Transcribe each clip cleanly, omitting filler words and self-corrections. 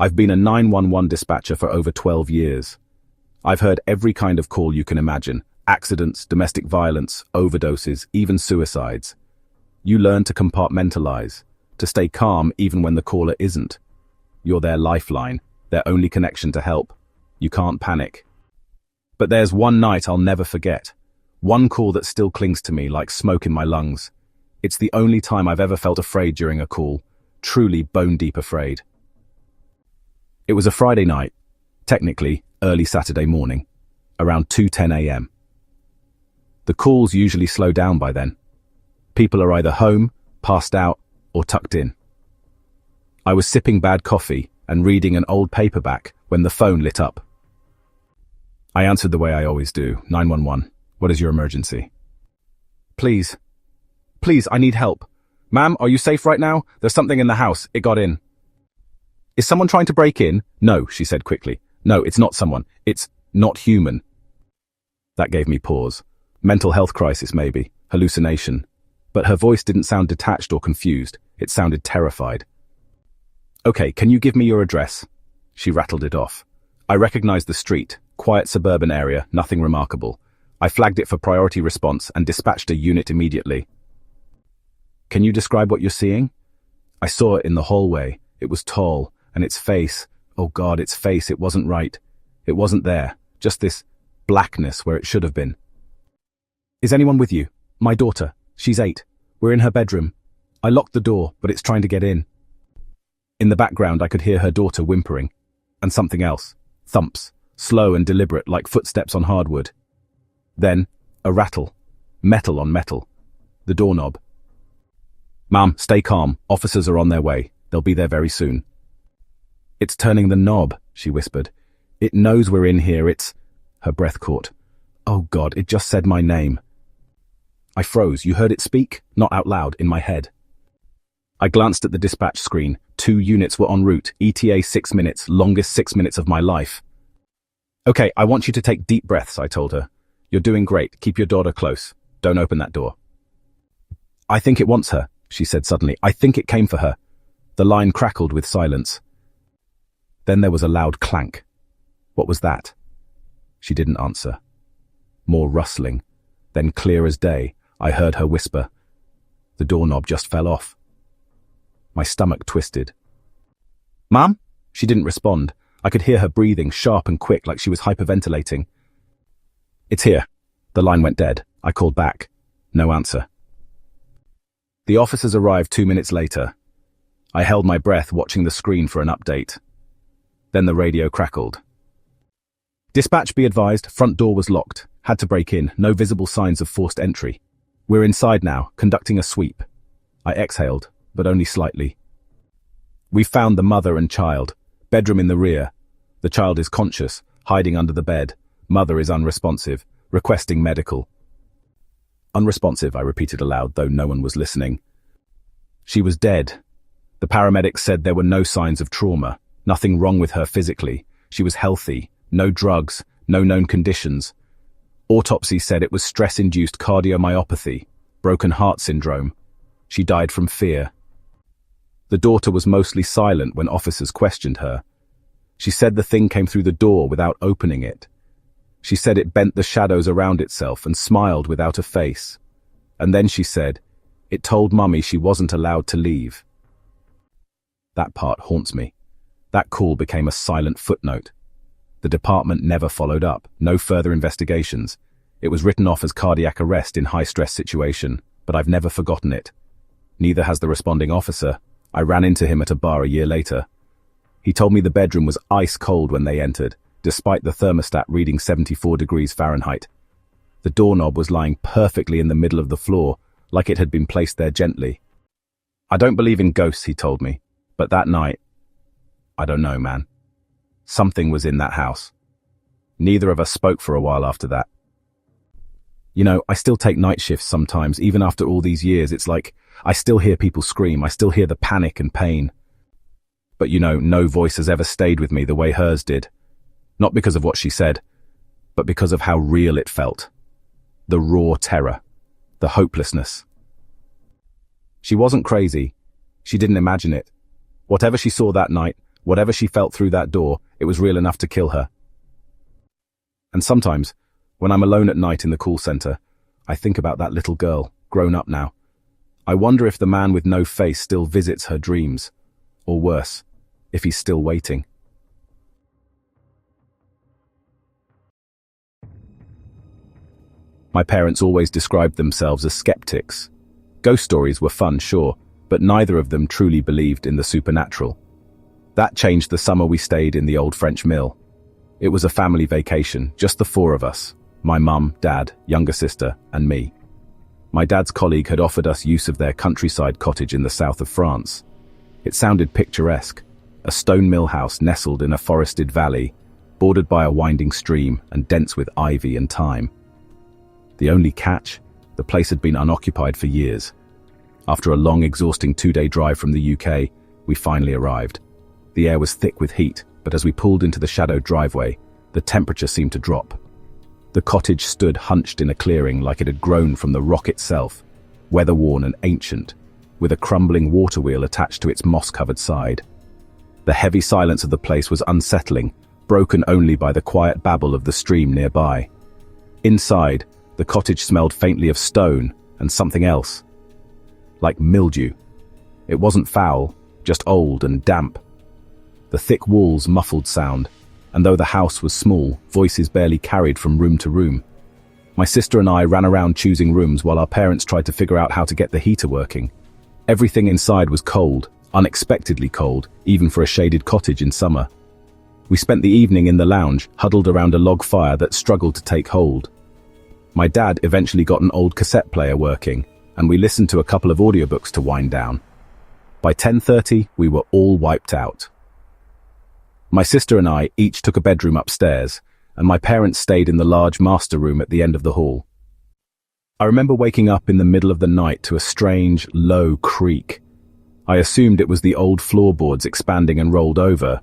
I've been a 911 dispatcher for over 12 years. I've heard every kind of call you can imagine. Accidents, domestic violence, overdoses, even suicides. You learn to compartmentalize, to stay calm even when the caller isn't. You're their lifeline, their only connection to help. You can't panic. But there's one night I'll never forget. One call that still clings to me like smoke in my lungs. It's the only time I've ever felt afraid during a call, truly bone-deep afraid. It was a Friday night, technically early Saturday morning, around 2:10 a.m. The calls usually slow down by then. People are either home, passed out, or tucked in. I was sipping bad coffee and reading an old paperback when the phone lit up. I answered the way I always do, 911. What is your emergency? Please, I need help. Ma'am, are you safe right now? There's something in the house. It got in. Is someone trying to break in? No, she said quickly. No, it's not someone. It's not human. That gave me pause. Mental health crisis, maybe. Hallucination. But her voice didn't sound detached or confused. It sounded terrified. Okay, can you give me your address? She rattled it off. I recognized the street. Quiet suburban area, nothing remarkable. I flagged it for priority response and dispatched a unit immediately. Can you describe what you're seeing? I saw it in the hallway. It was tall, and its face, oh God, its face, it wasn't right. It wasn't there, just this blackness where it should have been. Is anyone with you? My daughter. She's 8. We're in her bedroom. I locked the door, but it's trying to get in. In the background, I could hear her daughter whimpering. And something else. Thumps. Slow and deliberate, like footsteps on hardwood. Then, a rattle. Metal on metal. The doorknob. Ma'am, stay calm. Officers are on their way. They'll be there very soon. It's turning the knob, she whispered. It knows we're in here. Her breath caught. Oh God, it just said my name. I froze. You heard it speak? Not out loud, in my head. I glanced at the dispatch screen. 2 units were en route. ETA 6 minutes, longest 6 minutes of my life. Okay, I want you to take deep breaths, I told her. You're doing great. Keep your daughter close. Don't open that door. I think it wants her, she said suddenly. I think it came for her. The line crackled with silence. Then there was a loud clank. What was that? She didn't answer. More rustling. Then clear as day, I heard her whisper. The doorknob just fell off. My stomach twisted. Ma'am? She didn't respond. I could hear her breathing, sharp and quick, like she was hyperventilating. It's here. The line went dead. I called back. No answer. The officers arrived 2 minutes later. I held my breath, watching the screen for an update. Then the radio crackled. Dispatch, be advised, front door was locked. Had to break in, no visible signs of forced entry. We're inside now, conducting a sweep. I exhaled, but only slightly. We found the mother and child. Bedroom in the rear. The child is conscious, hiding under the bed. Mother is unresponsive, requesting medical. Unresponsive, I repeated aloud, though no one was listening. She was dead. The paramedics said there were no signs of trauma, nothing wrong with her physically. She was healthy, no drugs, no known conditions. Autopsy said it was stress-induced cardiomyopathy, broken heart syndrome. She died from fear. The daughter was mostly silent when officers questioned her. She said the thing came through the door without opening it. She said it bent the shadows around itself and smiled without a face. And then she said, it told Mummy she wasn't allowed to leave. That part haunts me. That call became a silent footnote. The department never followed up, no further investigations. It was written off as cardiac arrest in high-stress situation, but I've never forgotten it. Neither has the responding officer. I ran into him at a bar a year later. He told me the bedroom was ice cold when they entered, despite the thermostat reading 74 degrees Fahrenheit. The doorknob was lying perfectly in the middle of the floor, like it had been placed there gently. I don't believe in ghosts, he told me, but that night, I don't know, man. Something was in that house. Neither of us spoke for a while after that. You know, I still take night shifts sometimes, even after all these years. It's like, I still hear people scream, I still hear the panic and pain. But you know, no voice has ever stayed with me the way hers did. Not because of what she said, but because of how real it felt. The raw terror, the hopelessness. She wasn't crazy. She didn't imagine it. Whatever she saw that night, Whatever she felt through that door, it was real enough to kill her. And sometimes, when I'm alone at night in the call center, I think about that little girl, grown up now. I wonder if the man with no face still visits her dreams. Or worse, if he's still waiting. My parents always described themselves as skeptics. Ghost stories were fun, sure, but neither of them truly believed in the supernatural. That changed the summer we stayed in the old French mill. It was a family vacation, just the four of us, my mum, dad, younger sister, and me. My dad's colleague had offered us use of their countryside cottage in the south of France. It sounded picturesque, a stone mill house nestled in a forested valley, bordered by a winding stream and dense with ivy and thyme. The only catch? The place had been unoccupied for years. After a long, exhausting 2-day drive from the UK, we finally arrived. The air was thick with heat, but as we pulled into the shadowed driveway, the temperature seemed to drop. The cottage stood hunched in a clearing like it had grown from the rock itself, weather-worn and ancient, with a crumbling water wheel attached to its moss-covered side. The heavy silence of the place was unsettling, broken only by the quiet babble of the stream nearby. Inside, the cottage smelled faintly of stone and something else. Like mildew. It wasn't foul, just old and damp. The thick walls muffled sound, and though the house was small, voices barely carried from room to room. My sister and I ran around choosing rooms while our parents tried to figure out how to get the heater working. Everything inside was cold, unexpectedly cold, even for a shaded cottage in summer. We spent the evening in the lounge, huddled around a log fire that struggled to take hold. My dad eventually got an old cassette player working, and we listened to a couple of audiobooks to wind down. By 10:30, we were all wiped out. My sister and I each took a bedroom upstairs, and my parents stayed in the large master room at the end of the hall. I remember waking up in the middle of the night to a strange, low creak. I assumed it was the old floorboards expanding and rolled over,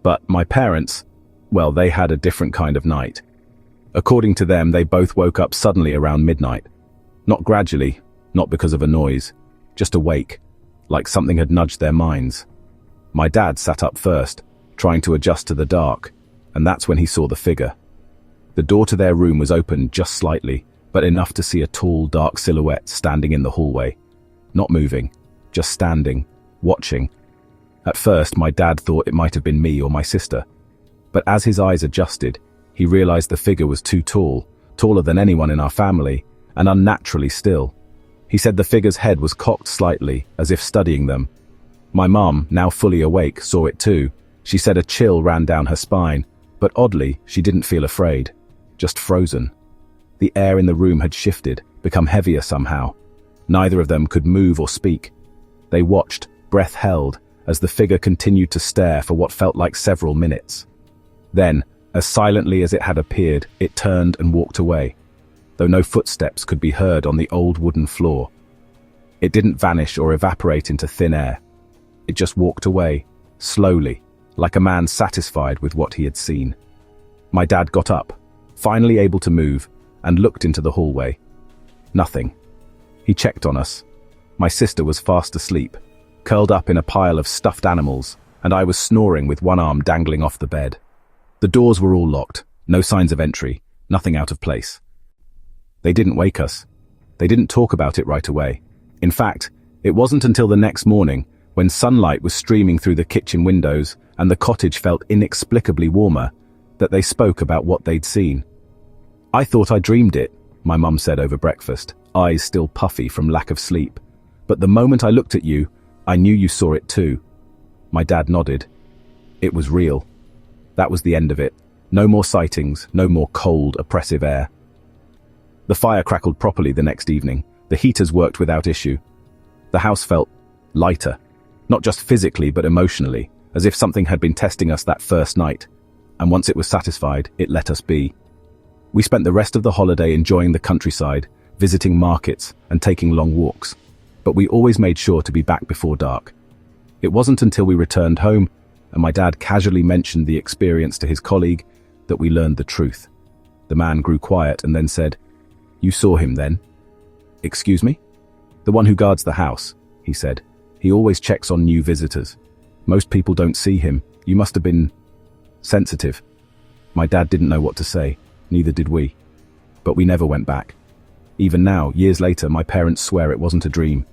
but my parents, well, they had a different kind of night. According to them, they both woke up suddenly around midnight. Not gradually, not because of a noise, just awake, like something had nudged their minds. My dad sat up first, trying to adjust to the dark, and that's when he saw the figure. The door to their room was open just slightly, but enough to see a tall, dark silhouette standing in the hallway. Not moving, just standing, watching. At first, my dad thought it might have been me or my sister, but as his eyes adjusted, he realized the figure was too tall, taller than anyone in our family, and unnaturally still. He said the figure's head was cocked slightly, as if studying them. My mum, now fully awake, saw it too. She said a chill ran down her spine, but oddly, she didn't feel afraid, just frozen. The air in the room had shifted, become heavier somehow. Neither of them could move or speak. They watched, breath held, as the figure continued to stare for what felt like several minutes. Then, as silently as it had appeared, it turned and walked away, though no footsteps could be heard on the old wooden floor. It didn't vanish or evaporate into thin air. It just walked away, slowly, like a man satisfied with what he had seen. My dad got up, finally able to move, and looked into the hallway. Nothing. He checked on us. My sister was fast asleep, curled up in a pile of stuffed animals, and I was snoring with one arm dangling off the bed. The doors were all locked, no signs of entry, nothing out of place. They didn't wake us. They didn't talk about it right away. In fact, it wasn't until the next morning, when sunlight was streaming through the kitchen windows and the cottage felt inexplicably warmer, that they spoke about what they'd seen. "I thought I dreamed it," my mum said over breakfast, eyes still puffy from lack of sleep. "But the moment I looked at you, I knew you saw it too." My dad nodded. It was real. That was the end of it. No more sightings, no more cold, oppressive air. The fire crackled properly the next evening. The heaters worked without issue. The house felt lighter, not just physically but emotionally, as if something had been testing us that first night, and once it was satisfied, it let us be. We spent the rest of the holiday enjoying the countryside, visiting markets, and taking long walks, but we always made sure to be back before dark. It wasn't until we returned home, and my dad casually mentioned the experience to his colleague, that we learned the truth. The man grew quiet and then said, "You saw him then?" "Excuse me?" "The one who guards the house," he said. "He always checks on new visitors. Most people don't see him. You must have been sensitive. My dad didn't know what to say, neither did we. But we never went back. Even now, years later, my parents swear it wasn't a dream.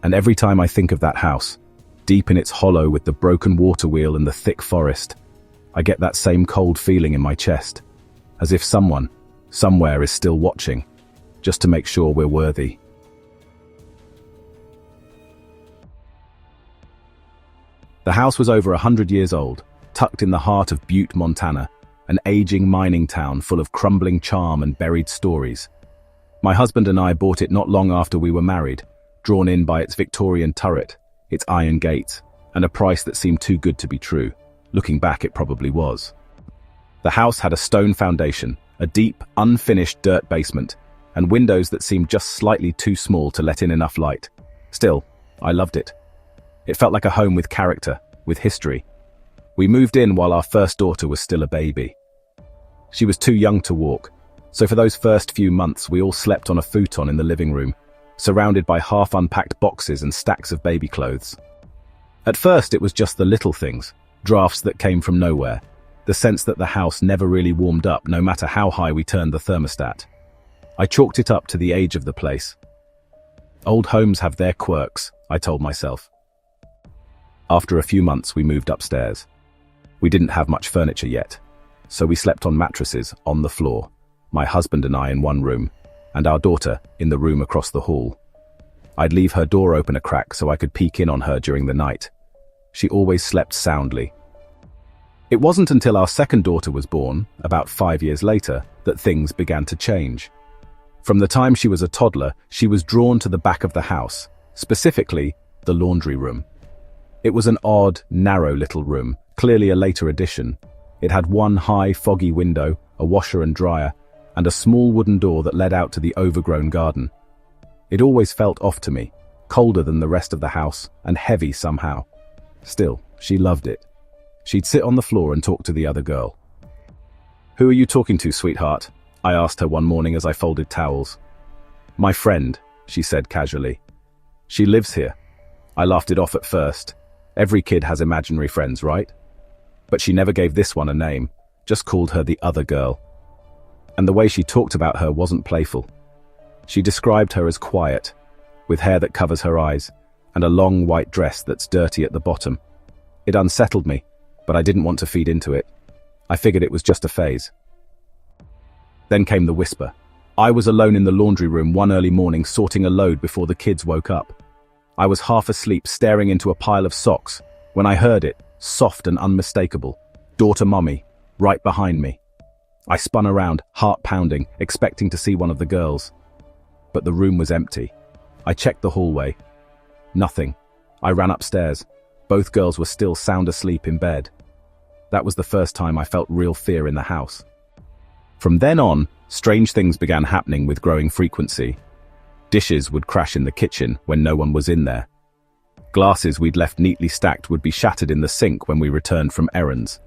And every time I think of that house, deep in its hollow with the broken water wheel and the thick forest, I get that same cold feeling in my chest, as if someone, somewhere is still watching, just to make sure we're worthy. The house was over 100 years old, tucked in the heart of Butte, Montana, an aging mining town full of crumbling charm and buried stories. My husband and I bought it not long after we were married, drawn in by its Victorian turret, its iron gates, and a price that seemed too good to be true. Looking back, it probably was. The house had a stone foundation, a deep, unfinished dirt basement, and windows that seemed just slightly too small to let in enough light. Still, I loved it. It felt like a home with character, with history. We moved in while our first daughter was still a baby. She was too young to walk, so for those first few months we all slept on a futon in the living room, surrounded by half-unpacked boxes and stacks of baby clothes. At first it was just the little things, drafts that came from nowhere, the sense that the house never really warmed up no matter how high we turned the thermostat. I chalked it up to the age of the place. Old homes have their quirks, I told myself. After a few months we moved upstairs. We didn't have much furniture yet, so we slept on mattresses on the floor, my husband and I in one room, and our daughter in the room across the hall. I'd leave her door open a crack so I could peek in on her during the night. She always slept soundly. It wasn't until our second daughter was born, about 5 years later, that things began to change. From the time she was a toddler, she was drawn to the back of the house, specifically the laundry room. It was an odd, narrow little room, clearly a later addition. It had one high, foggy window, a washer and dryer, and a small wooden door that led out to the overgrown garden. It always felt off to me, colder than the rest of the house, and heavy somehow. Still, she loved it. She'd sit on the floor and talk to the other girl. "Who are you talking to, sweetheart?" I asked her one morning as I folded towels. "My friend," she said casually. "She lives here." I laughed it off at first. Every kid has imaginary friends, right? But she never gave this one a name, just called her the other girl. And the way she talked about her wasn't playful. She described her as quiet, with hair that covers her eyes, and a long white dress that's dirty at the bottom. It unsettled me, but I didn't want to feed into it. I figured it was just a phase. Then came the whisper. I was alone in the laundry room one early morning sorting a load before the kids woke up. I was half asleep staring into a pile of socks when I heard it, soft and unmistakable. "Daughter Mommy," right behind me. I spun around, heart pounding, expecting to see one of the girls. But the room was empty. I checked the hallway. Nothing. I ran upstairs. Both girls were still sound asleep in bed. That was the first time I felt real fear in the house. From then on, strange things began happening with growing frequency. Dishes would crash in the kitchen when no one was in there. Glasses we'd left neatly stacked would be shattered in the sink when we returned from errands.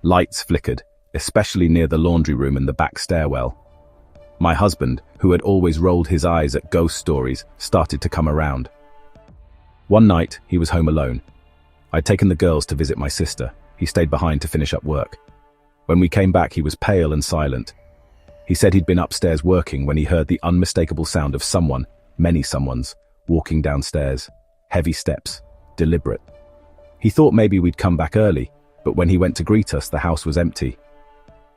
Lights flickered, especially near the laundry room and the back stairwell. My husband, who had always rolled his eyes at ghost stories, started to come around. One night, he was home alone. I'd taken the girls to visit my sister. He stayed behind to finish up work. When we came back, he was pale and silent. He said he'd been upstairs working when he heard the unmistakable sound of someone, many someones, walking downstairs. Heavy steps, deliberate. He thought maybe we'd come back early, but when he went to greet us, the house was empty.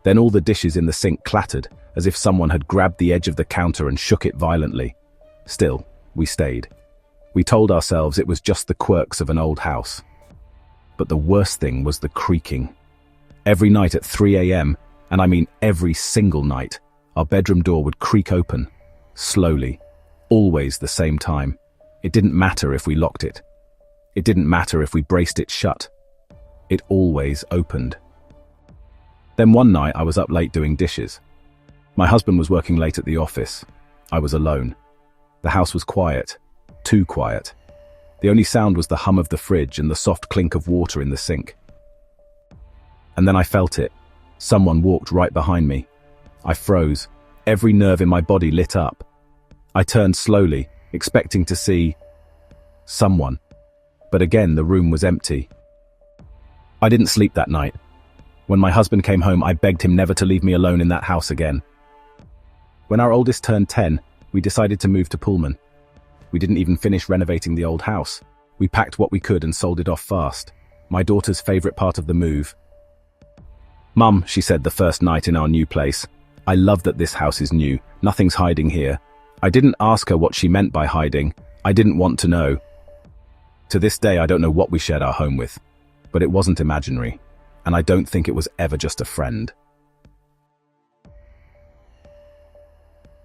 Then all the dishes in the sink clattered, as if someone had grabbed the edge of the counter and shook it violently. Still, we stayed. We told ourselves it was just the quirks of an old house. But the worst thing was the creaking. Every night at 3 a.m., and I mean every single night, our bedroom door would creak open, slowly, always the same time. It didn't matter if we locked it. It didn't matter if we braced it shut. It always opened. Then one night I was up late doing dishes. My husband was working late at the office. I was alone. The house was quiet, too quiet. The only sound was the hum of the fridge and the soft clink of water in the sink. And then I felt it. Someone walked right behind me. I froze. Every nerve in my body lit up. I turned slowly, expecting to see someone. But again, the room was empty. I didn't sleep that night. When my husband came home, I begged him never to leave me alone in that house again. When our oldest turned 10, we decided to move to Pullman. We didn't even finish renovating the old house. We packed what we could and sold it off fast. My daughter's favorite part of the move. "Mum," she said the first night in our new place, "I love that this house is new. Nothing's hiding here." I didn't ask her what she meant by hiding. I didn't want to know. To this day, I don't know what we shared our home with, but it wasn't imaginary, and I don't think it was ever just a friend.